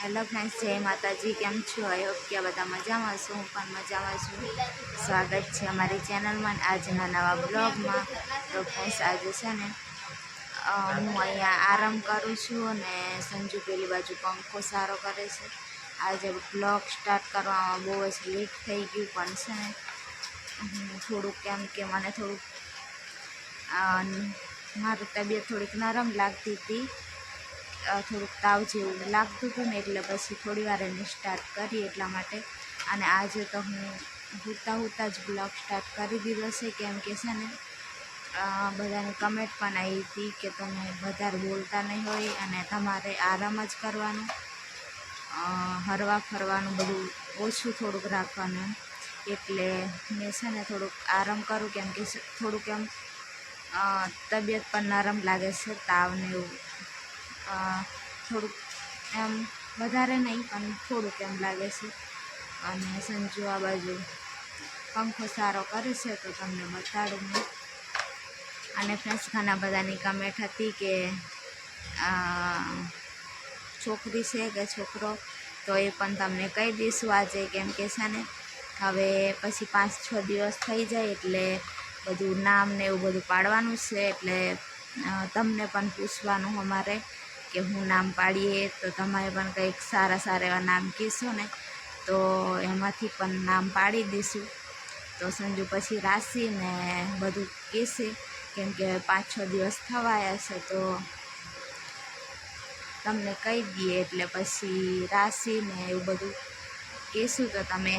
Hello friends, જય માતાજી. કેમ છો? આઈ હોપ કે બધા મજામાં છો. હું પણ મજામાં છું. સ્વાગત છે અમારી ચેનલમાં આજના નવા બ્લોગમાં. તો ફ્રેન્ડ્સ, આજે છે ને હું અહીંયા આરામ કરું છું અને સંજુ પેલી બાજુ પંખો સારો કરે છે. આજે બ્લોગ સ્ટાર્ટ કરવામાં બહુ જ લેટ થઈ ગયું, પણ છે ને થોડુંક કેમ કે મને થોડુંક મારી તબિયત થોડીક નરમ લાગતી હતી, થોડુંક તાવ જેવું લાગતું હતું ને, એટલે પછી થોડી વાર એને સ્ટાર્ટ કરી એટલા માટે. અને આજે તો હું હુતા જ બ્લોગ સ્ટાર્ટ કરી દીધો છે, કેમ કે છે ને બધાની કમેન્ટ પણ આવી હતી કે તમે વધારે બોલતા નહીં હોય અને તમારે આરામ જ કરવાનું, હરવા ફરવાનું બધું ઓછું થોડુંક રાખવાનું. એટલે મેં છે ને થોડુંક આરામ કરું, કેમ કે થોડુંક એમ તબિયત પણ નરમ લાગે છે, તાવને એવું થોડુંક એમ વધારે નહીં પણ થોડુંક એમ લાગે છે. અને સંજુ આ બાજુ પંખો સારો કરે છે, તો તમને બતાડું હું. અને ફ્રેન્ડ્સ, ઘણા બધાની કમેન્ટ હતી કે છોકરી છે કે છોકરો, તો એ પણ તમને કહી દઈશું આજે, કેમ કે છે ને હવે પછી 5-6 દિવસ થઈ જાય એટલે બધું નામ ને એવું બધું પાડવાનું છે. એટલે તમને પણ પૂછવાનું અમારે કે હું નામ પાડીએ તો તમે પણ કંઈક સારા એવા નામ કહેશો ને, તો એમાંથી પણ નામ પાડી દઈશું. તો સંજુ પછી રાશિ ને બધું કહેશે, કેમ કે 5-6 દિવસ થવાયા છે, તો તમને કહી દઈએ. એટલે પછી રાશિ ને એવું બધું કહેશું, તો તમે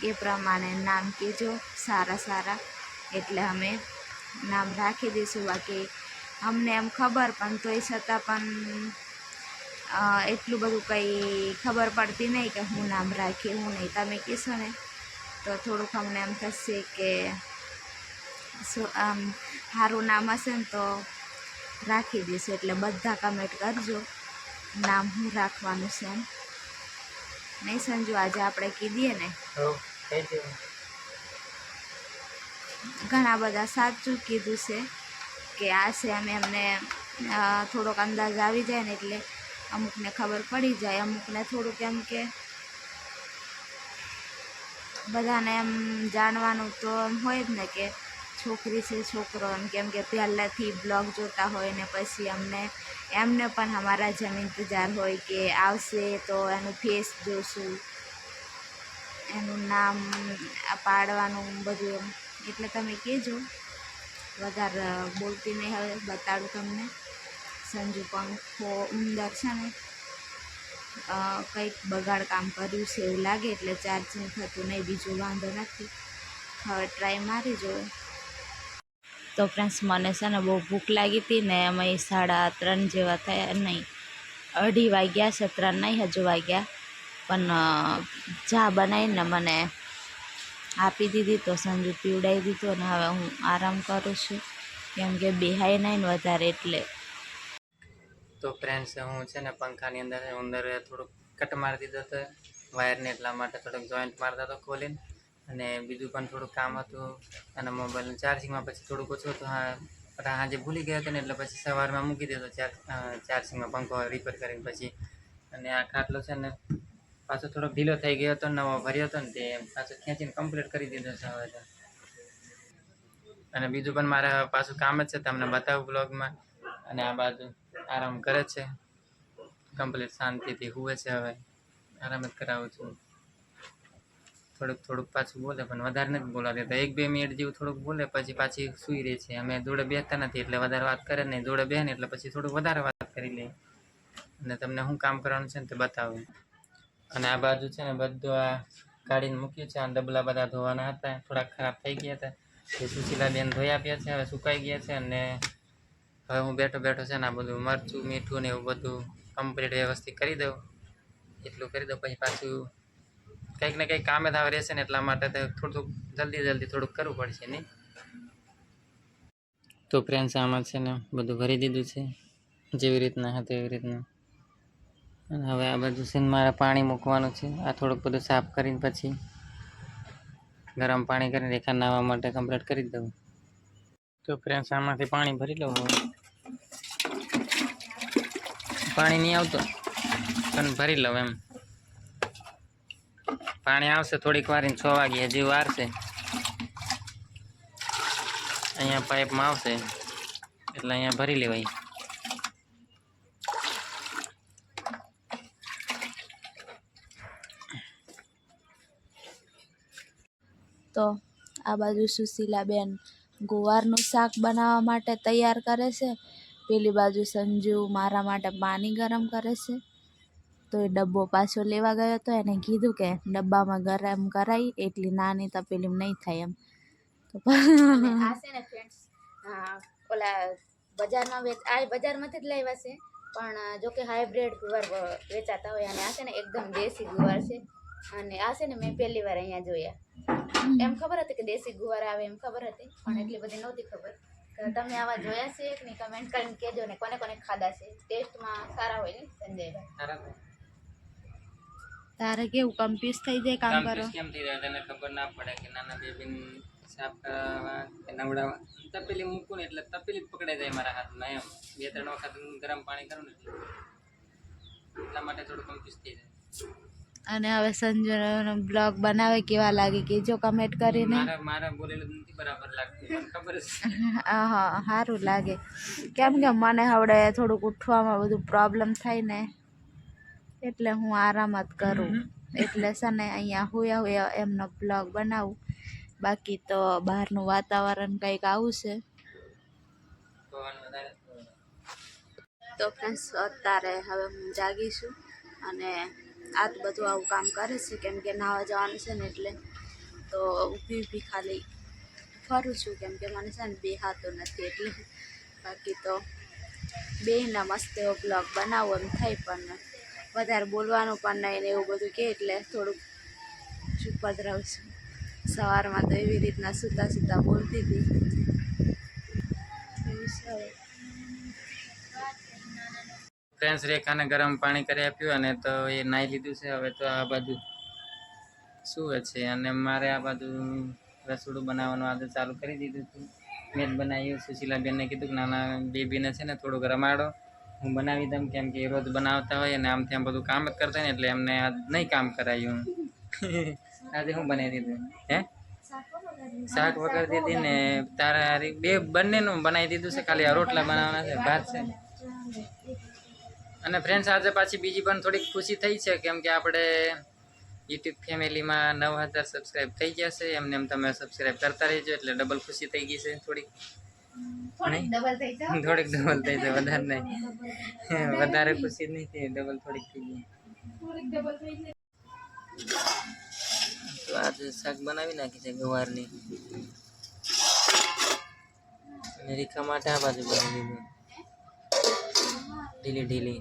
એ પ્રમાણે નામ કહેજો સારા, એટલે અમે નામ રાખી દઈશું. બાકી અમને એમ ખબર, પણ તોય છતાં પણ એટલું બધું કંઈ ખબર પડતી નહીં કે હું નામ રાખીએ હું નહીં. તમે કહેશો ને તો થોડુંક અમને એમ થશે કે આમ સારું નામ હશે ને તો રાખી દઈશું. એટલે બધા કમેન્ટ કરજો નામ હું રાખવાનું છે એમ. નહીં સંજુ, આજે આપણે કીધીએ ને ઘણા બધા સાચું કીધું છે કે આ છે. અમે એમને થોડોક અંદાજ આવી જાય ને એટલે અમુકને ખબર પડી જાય, અમુકને થોડુંક એમ કે બધાને એમ જાણવાનું તો એમ હોય જ ને કે છોકરી છે છોકરો, એમ કેમ કે પહેલાંથી બ્લોગ જોતા હોય ને પછી એમને પણ અમારા જેમ ઇંતજાર હોય કે આવશે તો એનું ફેસ જોશું, એનું નામ પાડવાનું બધું એમ. એટલે તમે કહેજો. વધારે બોલતી નહીં, હવે બતાડું તમને. સંજુ પંખો અંદર છે ને કંઈક બગાડ કામ કર્યું છે એવું લાગે, એટલે ચાર્જિંગ થતું નહીં. બીજું વાંધો નથી. હવે ટ્રાય મારી જોવે. તો ફ્રેન્ડ્સ, મને છે ને બહુ ભૂખ લાગી હતી ને અમે 3:30 જેવા થયા, નહીં 2:30 વાગ્યા છે, 3 નહીં હજુ વાગ્યા. પણ ચા બનાવીને મને આપી દીધી, તો સંજુ પીવડાવી દીધું અને હવે હું આરામ કરું છું, કેમ કે બેહાય નહીં ને વધારે એટલે. તો ફ્રેન્ડ્સ, હું છે ને પંખાની અંદર થોડુંક કટ મારી દીધો હતો વાયરને, એટલા માટે થોડુંક જોઈન્ટ મારતા હતો ખોલીને. અને બીજું પણ થોડુંક કામ હતું, અને મોબાઈલનું ચાર્જિંગમાં પછી થોડુંક ઓછું હતું. આજે ભૂલી ગયા હતા ને, એટલે પછી સવારમાં મૂકી દીધો ચાર્જિંગમાં પંખો રિપેર કરીને પછી. અને આ ખાટલો છે ને પાછો થોડોક ઢીલો થઈ ગયો હતો, નવો ભર્યો હતો ને, તે પાછો ખેંચીને કમ્પ્લીટ કરી દીધો છે હવે તો. અને બીજું પણ મારે પાછું કામ જ છે, તમને બતાવું બ્લોગમાં. અને આ બાજુ આરામ કરે છે, કમ્પ્લીટ શાંતિથી હુવે છે. હવે આરામ જ કરાવું છું. થોડુંક પાછું બોલે, પણ વધારે નથી બોલા દેતા. 1-2 મિનિટ જેવું થોડુંક બોલે પછી પાછી સૂઈ રહે છે. અમે જોડે બેસતા નથી એટલે વધારે વાત કરે નહીં, જોડે બેસે ને એટલે પછી થોડુંક વધારે વાત કરી લે. અને તમને શું કામ કરવાનું છે ને તે બતાવું. અને આ બાજુ છે ને બધું આ કાઢીને મૂક્યું છે. આ ડબલા બધા ધોવાના હતા, થોડાક ખરાબ થઈ ગયા હતા, એ સુશીલાબેન ધોઈ આપ્યા છે, હવે સુકાઈ ગયા છે. અને હવે હું બેઠો છે ને આ બધું મરચું મીઠું ને એવું બધું કમ્પ્લીટ વ્યવસ્થિત કરી દઉં. એટલું કરી દઉં પછી પાછું કંઈક ને કંઈક કામે ધાવ રહેશે ને, એટલા માટે થોડુંક જલ્દી થોડુંક કરવું પડશે નહીં. તો ફ્રેન્ડ્સ, આમાં છે ને બધું ભરી દીધું છે જેવી રીતના હતું એવી રીતના. અને હવે આ બધું છે ને મારે પાણી મૂકવાનું છે. આ થોડુંક બધું સાફ કરીને પછી ગરમ પાણી કરીને રેખા નાહવા માટે કમ્પ્લીટ કરી દઉં. તો ફ્રેન્ડ્સ, આમાંથી પાણી ભરી લઉં. પાણી નહીં આવતું. પણ ભરી લઉં એમ. પાણી આવશે થોડીક વાર, 6 વાગે હજી વાર છે. અહીંયા પાઇપમાં આવશે એટલે અહીંયા ભરી લેવાય. તો આ બાજુ સુશીલાબેન ગુવારનું શાક બનાવવા માટે તૈયાર કરે છે, પેલી બાજુ સંજુ મારા માટે પાણી ગરમ કરે છે. તો એ ડબ્બો પાછો લેવા ગયો હતો, એને કીધું કે ડબ્બામાં ગરમ કરાવી, એટલી નાની તપેલી નહીં થાય એમ. તો આ છે ને ફ્રેન્ડ્સ, ઓલા બજારમાં બજારમાંથી જ લાવ્યા છે, પણ જો કે હાઇબ્રિડ ગુવાર વેચાતા હોય, અને આ છે ને એકદમ દેશી ગુવાર છે. અને આ છે ને મેં પહેલી વાર અહીંયા જોયા. એમ ખબર હતી કે દેશી ગુવાર આવે એમ ખબર હતી, પણ એટલી બધી નહોતી ખબર. તમે આવા જોયા છે કે નહીં કમેન્ટ કરીને કહેજો ને, કોને કોને ખાધા છે. ટેસ્ટમાં સારા હોય ને સંજયભાઈ? તારે કેવું કન્ફ્યુઝ થઈ જાય કામ કરો? કેમ થઈ જાય તને ખબર ના પડે કે નાના બેબીને સાફ કરવા કે નવડાવવા. તપેલી મૂકું ને એટલે તપેલી પકડાઈ જાય મારા હાથમાં એમ. 2-3 વખત ગરમ પાણી કરું ને એટલા માટે થોડું કન્ફ્યુઝ થઈ જાય. અને હવે સંજયનો બ્લોગ બનાવે કેવા લાગે કે જો કમેન્ટ કરીને. મારા બોલેલું નથી બરાબર લાગતું, મને ખબર છે. હા, સારું લાગે. કેમ કે મને હવે થોડુંક ઉઠવામાં બધું પ્રોબ્લેમ થાય ને, એટલે હું આરામ જ કરું. એટલે છે ને અહીંયા હુયા એમનો બ્લોગ બનાવું. બાકી તો બહારનું વાતાવરણ કંઈક આવું છે. તો ફ્રેન્ડ્સ અત્યારે હવે હું જાગીશું, અને આ તો બધું આવું કામ કરે છે કેમ કે નાહવા જવાનું છે ને, એટલે તો ઊભી ખાલી ફરું છું કેમ કે મને છે ને બેહાતું નથી એટલે. બાકી તો બેયના મસ્ત એવો બ્લોગ બનાવો એમ થાય, પણ વધારે બોલવાનું પણ નહીં ને એવું બધું કે, એટલે થોડુંક ચૂપ જ રહું છું. સવારમાં તો એવી રીતના સૂતા બોલતી હતી. ફ્રેન્ડ્સ રેખાને ગરમ પાણી કરી આપ્યું, અને તો એ નાહી લીધું છે. હવે તો આ બાજુ શું છે, અને મારે આ બાજુ રસોડું બનાવવાનું આજે ચાલુ કરી દીધું હતું. મેં જ બનાવ્યું. સુશીલાબેનને કીધું કે નાના બેબીને છે ને થોડુંક રમાડો, હું બનાવી દઉં, કેમ કે રોજ બનાવતા હોય અને આમ ત્યાં બધું કામ જ કરતા હોય ને, એટલે એમને આજ નહીં કામ કરાયું. આજે હું બનાવી દીધું હે શાક વગર દીધી ને તારા બંનેનું બનાવી દીધું છે. ખાલી રોટલા બનાવવાના છે, ભાત છે. અને ફ્રેન્ડ્સ આજે પાછી બીજી પણ થોડીક ખુશી થઈ છે, કેમ કે આપણે યુટ્યુબ ફેમિલીમાં 9000 સબસ્ક્રાઈબ થઈ ગયા છે. એમને એમ તમે સબસ્ક્રાઈબ કરતા રહેજો, એટલે ડબલ ખુશી થઈ ગઈ છે. થોડીક ડબલ થઈ છે, વધારે નહીં. વધારે ખુશી નહીં થઈ, ડબલ થોડીક થઈ ગઈ. તો આજે શાક બનાવી નાખી છે ગવારની. રેખા માટે આ બાજુ બનાવી દીધું ઢીલી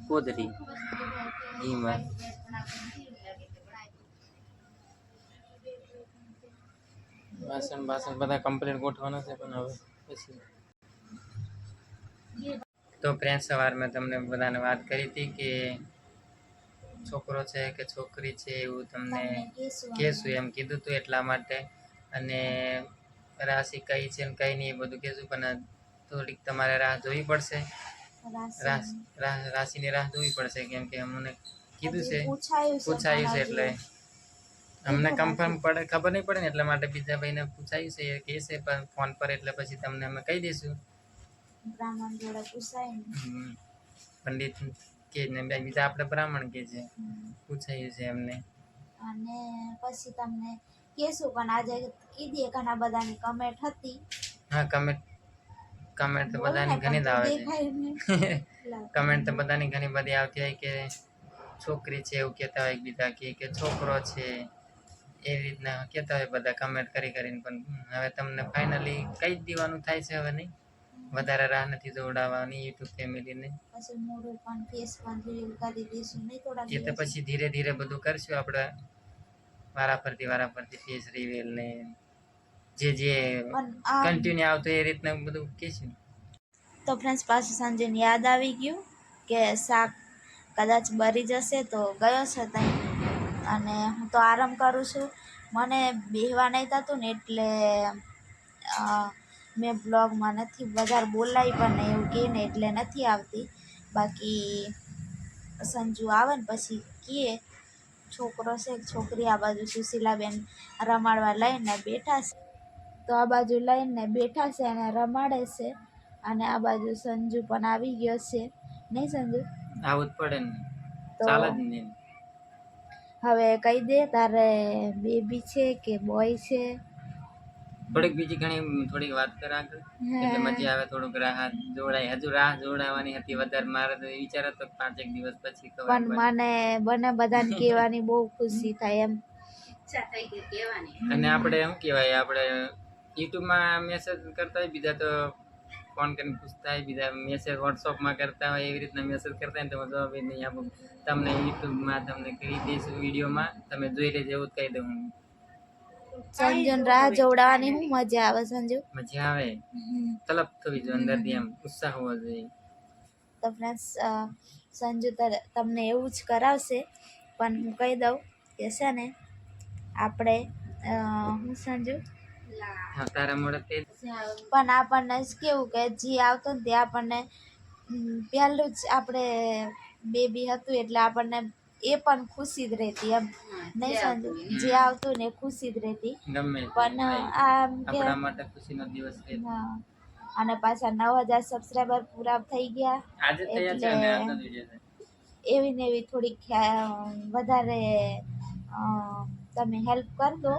કોદરી ઘીમાં. વાસણ બધા કમ્પ્લીટ ગોઠવાના છે, પણ હવે પછી. તો ફ્રેન્ડ સવાર મેં તમને બધાને વાત કરી હતી કે છોકરો છે કે છોકરી છે એવું તમને કહેશું એમ કીધું હતું, એટલા માટે. અને રાશિ કઈ છે ને કઈ નહીં એ બધું કહેશું, પણ થોડીક તમારે રાહ જોવી પડશે. રાશિની રાહ જોવી પડશે, કેમ કે અમને કીધું છે, પૂછાયું છે, એટલે અમને કન્ફર્મ પડે ખબર નહીં પડે ને, એટલા માટે બીજા ભાઈને પૂછાયું છે, એ કહેશે પણ ફોન પર, એટલે પછી તમને અમે કહી દઈશું. બ્રાહ્મણ જોડે પૂછાય ને, પંડિત કે ને બીજા આપણે બ્રાહ્મણ કે છે, પૂછાયું છે એમને. અને પછી તમને કહેશું, પણ આજે કીધી ઘણા બધાની કમેન્ટ હતી. હા, કમેન્ટ તો બધાની ઘણી જ આવે છે. કમેન્ટ તો બધાની ઘણી બધી આવતી હોય કે છોકરી છે એવું કહેતા હોય, બીજા કે છોકરો છે, એ રીતના કહેતા હોય બધા કમેન્ટ કરીને. પણ હવે તમને ફાઇનલી કહી જ દેવાનું થાય છે. હવે નહીં વધારે રાહ નથી જોડાવાની યુટ્યુબ ફેમિલીને. એ તો પછી ધીરે ધીરે બધું કરશું આપણે, વારાફરતી ફેસ રિવીલ ને જે કન્ટિન્યુ આવતું એ રીતના બધું કહેશું. તો ફ્રેન્ડ્સ પાછું સાંજે યાદ આવી ગયું કે શાક કદાચ બરી જશે, તો ગયો છે ત્યાં, અને હું તો આરામ કરું છું. મને બેહવા નહીં થતું ને, એટલે મેં બ્લોગમાં નથી વધારે બોલાવી પણ નહીં એવું કહે ને, એટલે નથી આવતી. બાકી સંજુ આવે ને પછી કીએ છોકરો છે કે છોકરી આ બાજુ સુશીલાબેન રમાડવા લઈને બેઠા છે, તો આ બાજુ લઈને બેઠા છે અને રમાડે છે, અને આ બાજુ સંજુ પણ આવી ગયો છે, નહીં સંજુ? આવું જ પડે ને, તો ચાલે જ નહીં. હવે કહી દે તારે બેબી છે કે બોય છે? થોડીક બીજી ઘણી થોડીક વાત કર આગળ, એટલે મજા આવે. થોડુંક રાહ જોડાય, હજુ રાહ જોડાવાની હતી વધારે. મારે તો વિચાર હતો 5 એક દિવસ પછી ખબર પણ પડે. મને બધાને કહેવાની બહુ ખુશી થાય એમ. અને આપણે શું કહેવાય, આપણે યુટ્યુબમાં મેસેજ કરતા હોય, બીજા તો ફોન કરીને પૂછતા હોય, બીજા મેસેજ વોટ્સઅપમાં કરતા હોય, એવી રીતના મેસેજ કરતા હોય ને તમે જવાબ જ નહીં આપો. તમને યુટ્યુબમાં તમને કહી દઈશું વિડીયોમાં, તમે જોઈ લેજો એવું જ કહી દઉં. સંજુ રાહ જોડાવાની શું મજા આવે સંજુ? મજા આવે, તલપ થવી જોઈએ અંદરથી, એમ ઉત્સાહ હોવો જોઈએ. તો ફ્રેન્ડ્સ, સંજુ તમને એવું જ કરાવશે, પણ હું કહી દઉં કે છે ને આપણે હું સંજુ તારા મોડે તે પણ આપણને જ કેવું કે જે આવતું ને તે આપણને પહેલું જ આપણે બેબી હતું એટલે આપણને એ પણ ખુશી જ રહેતી એમ, નહીં સંજુ? જે આવતું ને એ ખુશી જ રહેતી. ગમે પણ આમ કે આપણા માટે ખુશીનો દિવસ છે. હા, અને પાછા 9,000 સબસ્ક્રાઈબર પૂરા થઈ ગયા આજે થયા છે અને આજનો વિડિયો છે. એવી ને એવી થોડીક વધારે તમે હેલ્પ કરી દો,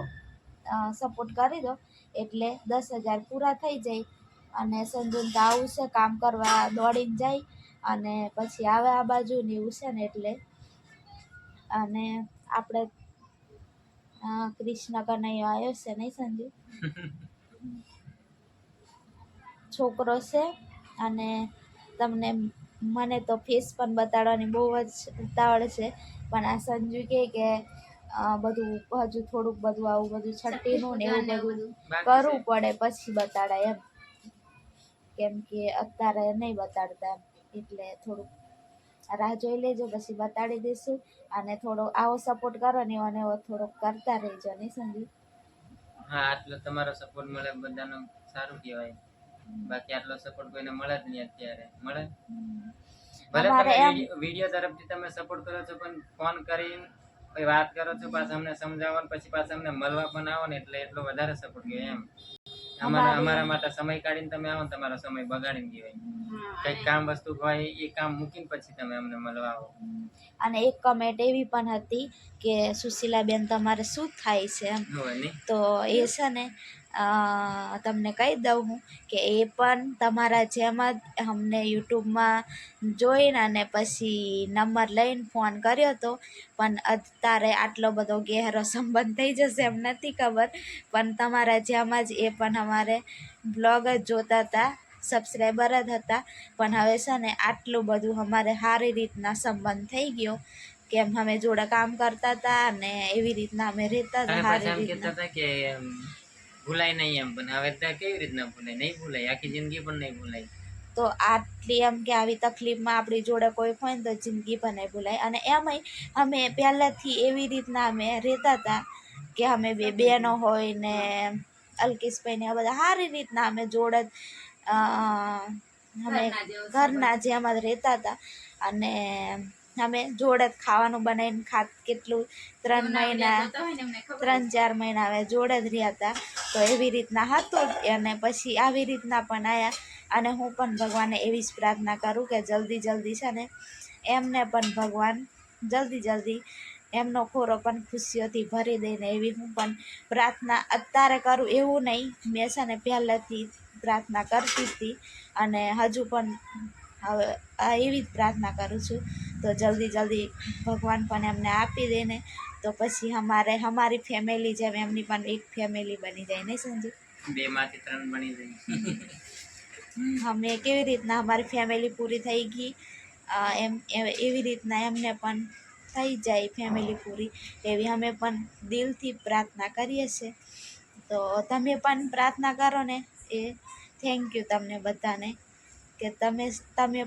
સપોર્ટ કરી દો, એટલે 10,000 પૂરા થઈ જાય. અને સંજુન તો આવું છે, કામ કરવા દોડીને જાય અને પછી આવે આ બાજુ ને એવું છે ને, એટલે અને આપણે કૃષ્ણ કનૈયો આવ્યો છે, નહીં સંજુ? છોકરો છે, અને તમને મને તો ફેસ પણ બતાડવાની બહુ જ ઉતાવળ છે, પણ આ સંજુ કે બધું હજુ થોડુંક બધું આવું બધું છઠ્ઠીનું ને એવું બધું કરવું પડે પછી બતાડાય એમ, કેમ કે અત્યારે નહીં બતાડતા એમ, એટલે થોડુંક રાહ જોઈ લેજો, પછી બતાડી દઈશું. અને થોડો આવો સપોર્ટ કરો ને એવો ને એવો થોડોક કરતા રહેજો, નહીં સંજુ? હા, આટલો તમારો સપોર્ટ મળે બધાનો સારું કહેવાય. બાકી આટલો સપોર્ટ કોઈને મળે જ નહીં અત્યારે. મળે ભલે તમે વિડીયો તરફથી તમે સપોર્ટ કરો છો, પણ ફોન કરીને કોઈ વાત કરો છો, પાછા અમને સમજાવો, પછી પાછા અમને મળવા પણ આવો ને, એટલે એટલો વધારે સપોર્ટ કહેવાય એમ. અમારા માટે સમય કાઢીને તમે આવો ને, તમારો સમય બગાડીને કહેવાય. કઈક કામ વસ્તુ હોય એ કામ મૂકીને પછી તમે અમને મળવા આવો. અને એક કમેન્ટ એવી પણ હતી કે સુશીલાબેન તમારે શું થાય છે એમ, તો એ છે ને તમને કહી દઉં હું કે એ પણ તમારા જેમ જ અમને યુટ્યુબમાં જોઈને અને પછી નંબર લઈને ફોન કર્યો હતો, પણ અત્યારે આટલો બધો ગહેરો સંબંધ થઈ જશે એમ નથી ખબર, પણ તમારા જેમ જ એ પણ અમારે બ્લોગ જ જોતા હતા, સબસ્ક્રાઈબર જ હતા. પણ હવે છે ને આટલું બધું અમારે સારી રીતના સંબંધ થઈ ગયો, કેમ અમે જોડે કામ કરતા હતા અને એવી રીતના અમે રહેતા હતા સારી રીતના. કે ભૂલાય નહીં એમ, પણ હવે કેવી રીતના ભૂલાય? નહીં ભૂલાય, આખી જિંદગી પણ નહીં ભૂલાય. તો આટલી એમ કે આવી તકલીફમાં આપણી જોડે કોઈ હોય ને તો જિંદગી પણ નહીં ભૂલાય. અને એમાંય અમે પહેલાંથી એવી રીતના અમે રહેતા હતા કે અમે બે બહેનો હોય ને અલ્કેશભાઈ ને આ બધા સારી રીતના અમે જોડે અમે ઘરના જેમ જ રહેતા હતા. અને અમે જોડે જ ખાવાનું બનાવીને કેટલું 3-4 મહિના હવે જોડે જ રહ્યા હતા. તો એવી રીતના હતું જ, અને પછી આવી રીતના પણ આવ્યા. અને હું પણ ભગવાનને એવી જ પ્રાર્થના કરું કે જલ્દી છે ને એમને પણ ભગવાન જલ્દી એમનો ખોરો પણ ખુશીઓથી ભરી દઈને, એવી હું પણ પ્રાર્થના અત્યારે કરું એવું નહીં, મેં છે ને પહેલાંથી પ્રાર્થના કરતી હતી અને હજુ પણ હવે એવી જ પ્રાર્થના કરું છું. તો જલ્દી ભગવાન પણ એમને આપી દે ને, તો પછી અમારી ફેમિલી જેમ એમની પણ એક ફેમિલી બની જાય, નહીં સમજુ? 2 માંથી 3 બની જાય. અમે કેવી રીતના અમારી ફેમિલી પૂરી થઈ ગઈ એવી રીતના એમને પણ થઈ જાય ફેમિલી પૂરી, એવી અમે પણ દિલથી પ્રાર્થના કરીએ છીએ. તો તમે પણ પ્રાર્થના કરો ને, એ થેન્ક યુ તમને બધાને કે તમે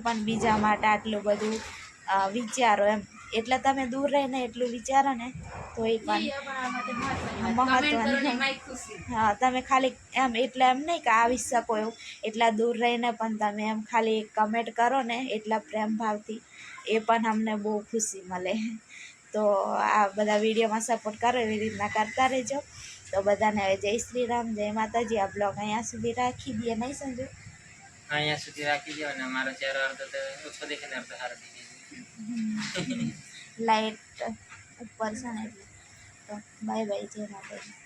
પણ બીજા માટે આટલું બધું વિચારો એમ. એટલે તમે દૂર રહીને એટલું વિચારો ને તો એ પણ મહત્વનું. હા, તમે ખાલી એમ એટલે એમ નહીં કે આવી શકો એવું, એટલા દૂર રહીને પણ તમે એમ ખાલી કમેન્ટ કરો ને એટલા પ્રેમ ભાવથી, એ પણ અમને બહુ ખુશી મળે. તો આ બધા વિડીયોમાં સપોર્ટ કરો એવી રીતના કરતા રહેજો. તો બધાને જય શ્રી રામ, જય માતાજી. આ બ્લોગ અહીંયા સુધી રાખી દઈએ, નહીં સંજુ? અહીંયા સુધી રાખી દો ને મારો ચહેરો અડધો તો ઓછો દેખે ને અડધો સારો દેખે. લાઈટ ઉપર છે ને એટલે. તો બાય બાય, જય માતાજી.